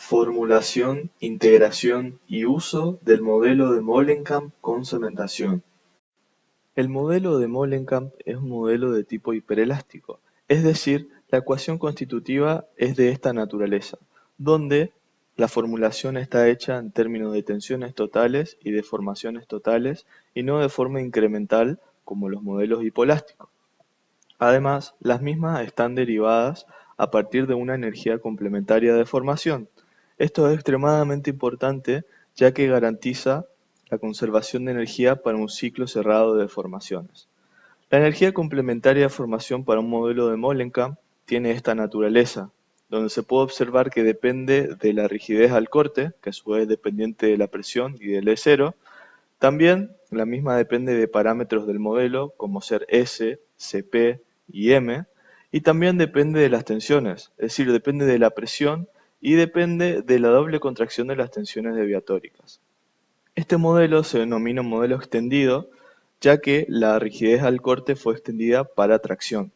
Formulación, integración y uso del modelo de Molenkamp con cementación. El modelo de Molenkamp es un modelo de tipo hiperelástico, es decir, la ecuación constitutiva es de esta naturaleza, donde la formulación está hecha en términos de tensiones totales y deformaciones totales y no de forma incremental como los modelos hipolásticos. Además, las mismas están derivadas a partir de una energía complementaria de formación. Esto es extremadamente importante ya que garantiza la conservación de energía para un ciclo cerrado de deformaciones. La energía complementaria de formación para un modelo de Molenkamp tiene esta naturaleza, donde se puede observar que depende de la rigidez al corte, que a su vez es dependiente de la presión y del E0. También la misma depende de parámetros del modelo, como ser S, Cp y M, y también depende de las tensiones, es decir, depende de la presión y depende de la doble contracción de las tensiones deviatóricas. Este modelo se denomina modelo extendido, ya que la rigidez al corte fue extendida para tracción.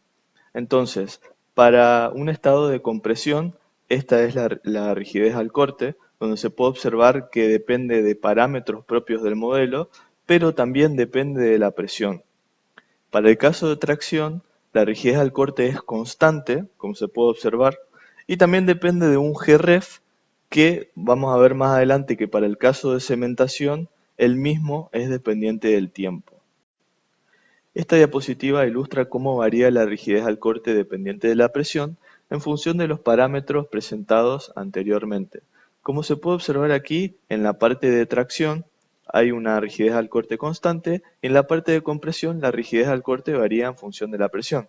Entonces, para un estado de compresión, esta es la rigidez al corte, donde se puede observar que depende de parámetros propios del modelo, pero también depende de la presión. Para el caso de tracción, la rigidez al corte es constante, como se puede observar, y también depende de un Gref que vamos a ver más adelante que para el caso de cementación, el mismo es dependiente del tiempo. Esta diapositiva ilustra cómo varía la rigidez al corte dependiente de la presión en función de los parámetros presentados anteriormente. Como se puede observar aquí, en la parte de tracción hay una rigidez al corte constante y en la parte de compresión la rigidez al corte varía en función de la presión.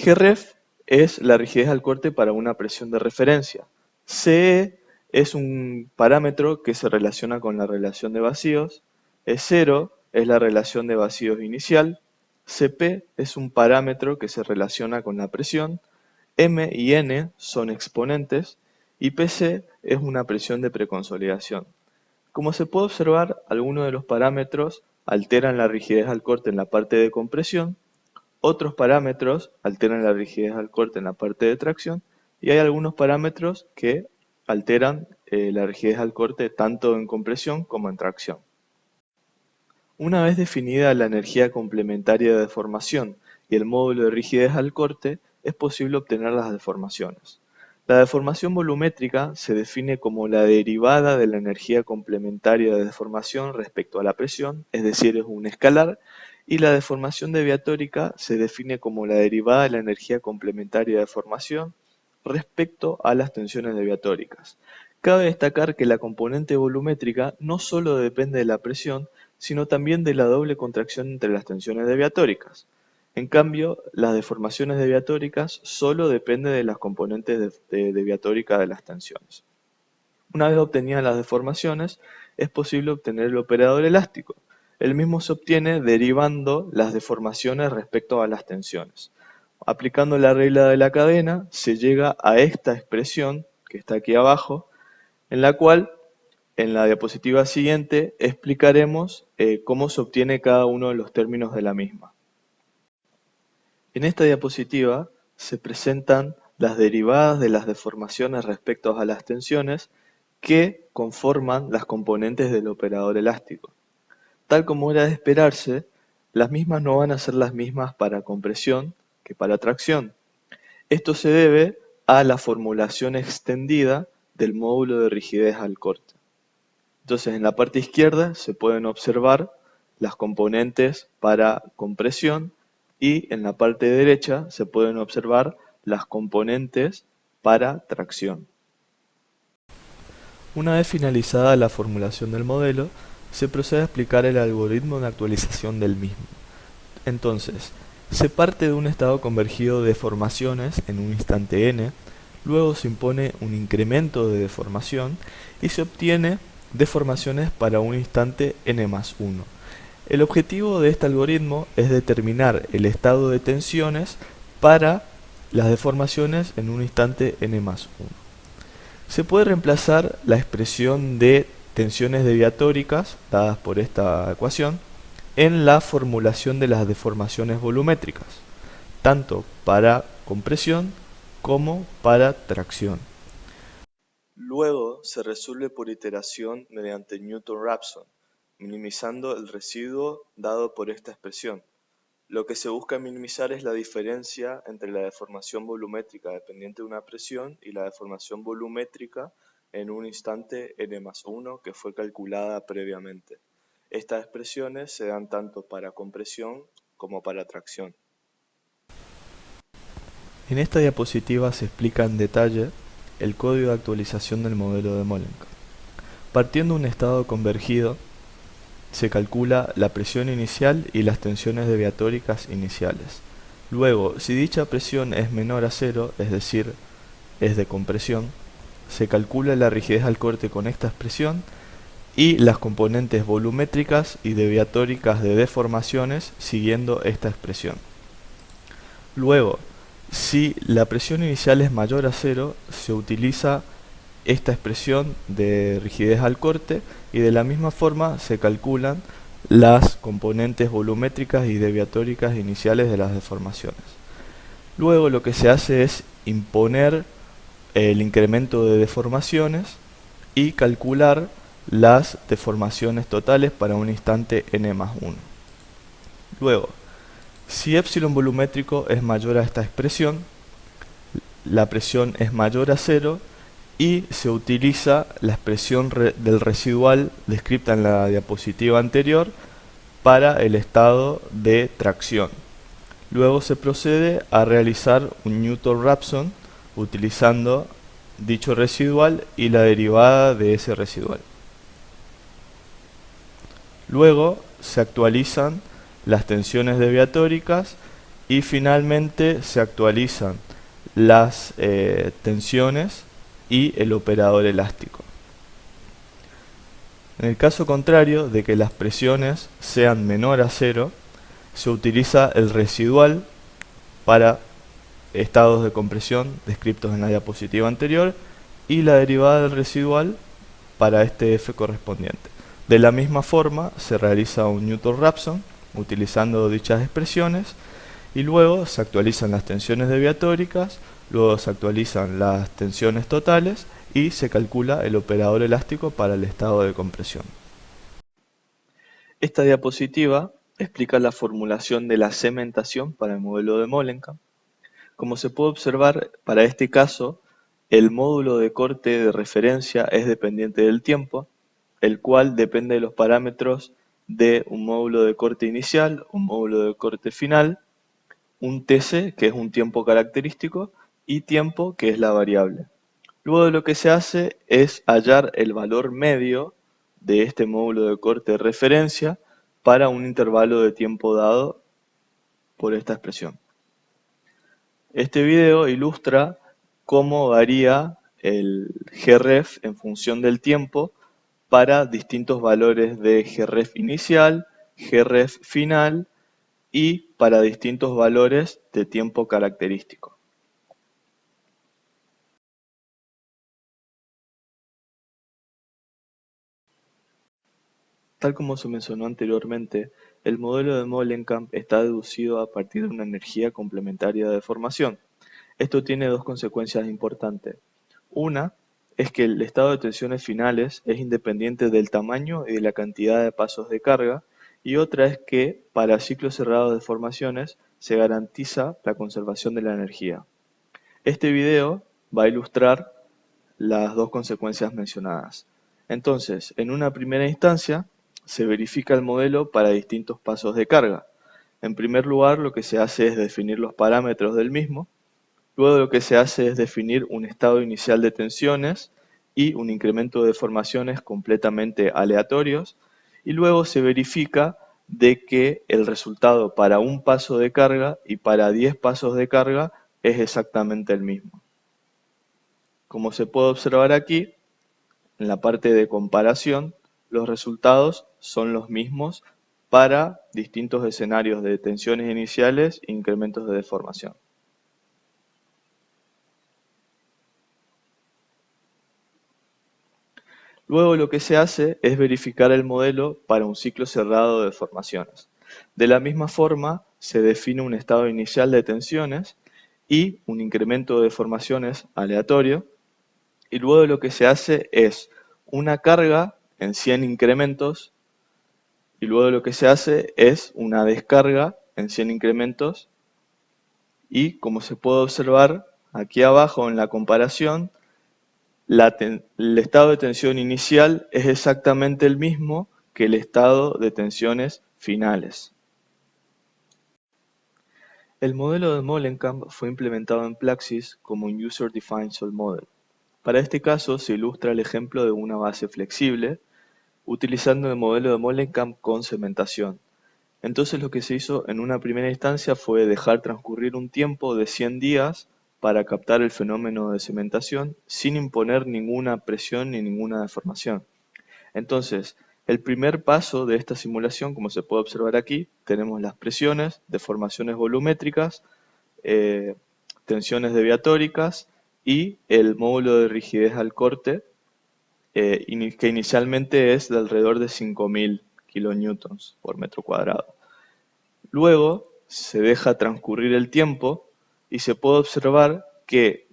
Gref es la rigidez al corte para una presión de referencia. CE es un parámetro que se relaciona con la relación de vacíos. E0 es la relación de vacíos inicial. Cp es un parámetro que se relaciona con la presión. M y N son exponentes. Y Pc es una presión de preconsolidación. Como se puede observar, algunos de los parámetros alteran la rigidez al corte en la parte de compresión. Otros parámetros alteran la rigidez al corte en la parte de tracción y hay algunos parámetros que alteran la rigidez al corte tanto en compresión como en tracción. Una vez definida la energía complementaria de deformación y el módulo de rigidez al corte, es posible obtener las deformaciones. La deformación volumétrica se define como la derivada de la energía complementaria de deformación respecto a la presión, es decir, es un escalar, y la deformación deviatórica se define como la derivada de la energía complementaria de deformación respecto a las tensiones deviatóricas. Cabe destacar que la componente volumétrica no solo depende de la presión, sino también de la doble contracción entre las tensiones deviatóricas. En cambio, las deformaciones deviatóricas solo dependen de las componentes deviatóricas de las tensiones. Una vez obtenidas las deformaciones, es posible obtener el operador elástico. El mismo se obtiene derivando las deformaciones respecto a las tensiones. Aplicando la regla de la cadena, se llega a esta expresión, que está aquí abajo, en la cual en la diapositiva siguiente explicaremos cómo se obtiene cada uno de los términos de la misma. En esta diapositiva se presentan las derivadas de las deformaciones respecto a las tensiones que conforman las componentes del operador elástico. Tal como era de esperarse, las mismas no van a ser las mismas para compresión que para tracción. Esto se debe a la formulación extendida del módulo de rigidez al corte. Entonces, en la parte izquierda se pueden observar las componentes para compresión y en la parte derecha se pueden observar las componentes para tracción. Una vez finalizada la formulación del modelo, se procede a explicar el algoritmo de actualización del mismo. Entonces, se parte de un estado convergido de deformaciones en un instante n, luego se impone un incremento de deformación y se obtiene deformaciones para un instante n más 1. El objetivo de este algoritmo es determinar el estado de tensiones para las deformaciones en un instante n más 1. Se puede reemplazar la expresión de tensiones deviatóricas dadas por esta ecuación en la formulación de las deformaciones volumétricas, tanto para compresión como para tracción. Luego se resuelve por iteración mediante Newton-Raphson, minimizando el residuo dado por esta expresión. Lo que se busca minimizar es la diferencia entre la deformación volumétrica dependiente de una presión y la deformación volumétrica en un instante n+1 que fue calculada previamente. Estas expresiones se dan tanto para compresión como para tracción. En esta diapositiva se explica en detalle el código de actualización del modelo de Molenka. Partiendo de un estado convergido, se calcula la presión inicial y las tensiones deviatóricas iniciales. Luego, si dicha presión es menor a cero, es decir, es de compresión, se calcula la rigidez al corte con esta expresión y las componentes volumétricas y deviatóricas de deformaciones siguiendo esta expresión. Luego, si la presión inicial es mayor a cero, se utiliza esta expresión de rigidez al corte y de la misma forma se calculan las componentes volumétricas y deviatóricas iniciales de las deformaciones. Luego lo que se hace es imponer el incremento de deformaciones y calcular las deformaciones totales para un instante n+1. Luego, si epsilon volumétrico es mayor a esta expresión, la presión es mayor a cero y se utiliza la expresión del residual descrita en la diapositiva anterior para el estado de tracción. Luego se procede a realizar un Newton-Raphson utilizando dicho residual y la derivada de ese residual. Luego se actualizan las tensiones deviatóricas y finalmente se actualizan las tensiones y el operador elástico. En el caso contrario de que las presiones sean menor a cero, se utiliza el residual para estados de compresión descritos en la diapositiva anterior y la derivada del residual para este F correspondiente. De la misma forma se realiza un Newton-Raphson utilizando dichas expresiones y luego se actualizan las tensiones deviatóricas, luego se actualizan las tensiones totales y se calcula el operador elástico para el estado de compresión. Esta diapositiva explica la formulación de la cementación para el modelo de Molenka. Como se puede observar, para este caso, el módulo de corte de referencia es dependiente del tiempo, el cual depende de los parámetros de un módulo de corte inicial, un módulo de corte final, un TC, que es un tiempo característico, y tiempo, que es la variable. Luego lo que se hace es hallar el valor medio de este módulo de corte de referencia para un intervalo de tiempo dado por esta expresión. Este video ilustra cómo varía el Gref en función del tiempo para distintos valores de Gref inicial, Gref final y para distintos valores de tiempo característico. Tal como se mencionó anteriormente, el modelo de Molenkamp está deducido a partir de una energía complementaria de deformación. Esto tiene dos consecuencias importantes. Una es que el estado de tensiones finales es independiente del tamaño y de la cantidad de pasos de carga, y otra es que para ciclos cerrados de deformaciones se garantiza la conservación de la energía. Este video va a ilustrar las dos consecuencias mencionadas. Entonces, en una primera instancia, se verifica el modelo para distintos pasos de carga. En primer lugar, lo que se hace es definir los parámetros del mismo. Luego lo que se hace es definir un estado inicial de tensiones y un incremento de deformaciones completamente aleatorios. Y luego se verifica de que el resultado para un paso de carga y para 10 pasos de carga es exactamente el mismo. Como se puede observar aquí, en la parte de comparación, los resultados son los mismos para distintos escenarios de tensiones iniciales e incrementos de deformación. Luego lo que se hace es verificar el modelo para un ciclo cerrado de deformaciones. De la misma forma, se define un estado inicial de tensiones y un incremento de deformaciones aleatorio. Y luego lo que se hace es una carga en 100 incrementos y luego lo que se hace es una descarga en 100 incrementos y como se puede observar aquí abajo en la comparación, el estado de tensión inicial es exactamente el mismo que el estado de tensiones finales. El modelo de Molenkamp fue implementado en Plaxis como un User Defined Solid Model. Para este caso se ilustra el ejemplo de una base flexible utilizando el modelo de Molenkamp con cementación. Entonces lo que se hizo en una primera instancia fue dejar transcurrir un tiempo de 100 días para captar el fenómeno de cementación sin imponer ninguna presión ni ninguna deformación. Entonces, el primer paso de esta simulación, como se puede observar aquí, tenemos las presiones, deformaciones volumétricas, tensiones deviatóricas y el módulo de rigidez al corte, que inicialmente es de alrededor de 5.000 kilonewtons por metro cuadrado. Luego se deja transcurrir el tiempo y se puede observar que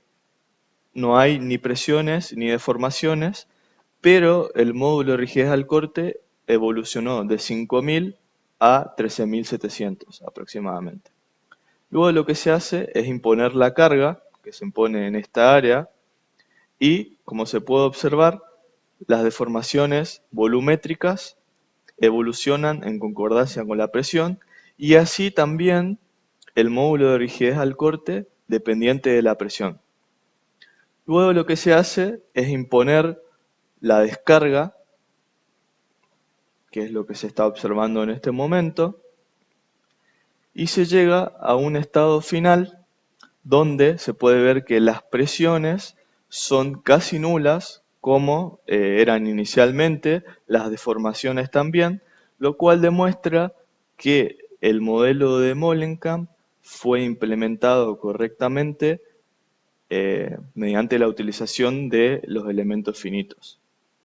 no hay ni presiones ni deformaciones, pero el módulo de rigidez al corte evolucionó de 5.000 a 13.700 aproximadamente. Luego lo que se hace es imponer la carga, que se impone en esta área, y como se puede observar, las deformaciones volumétricas evolucionan en concordancia con la presión y así también el módulo de rigidez al corte dependiente de la presión. Luego lo que se hace es imponer la descarga, que es lo que se está observando en este momento, y se llega a un estado final donde se puede ver que las presiones son casi nulas como eran inicialmente, las deformaciones también, lo cual demuestra que el modelo de Molenkamp fue implementado correctamente mediante la utilización de los elementos finitos.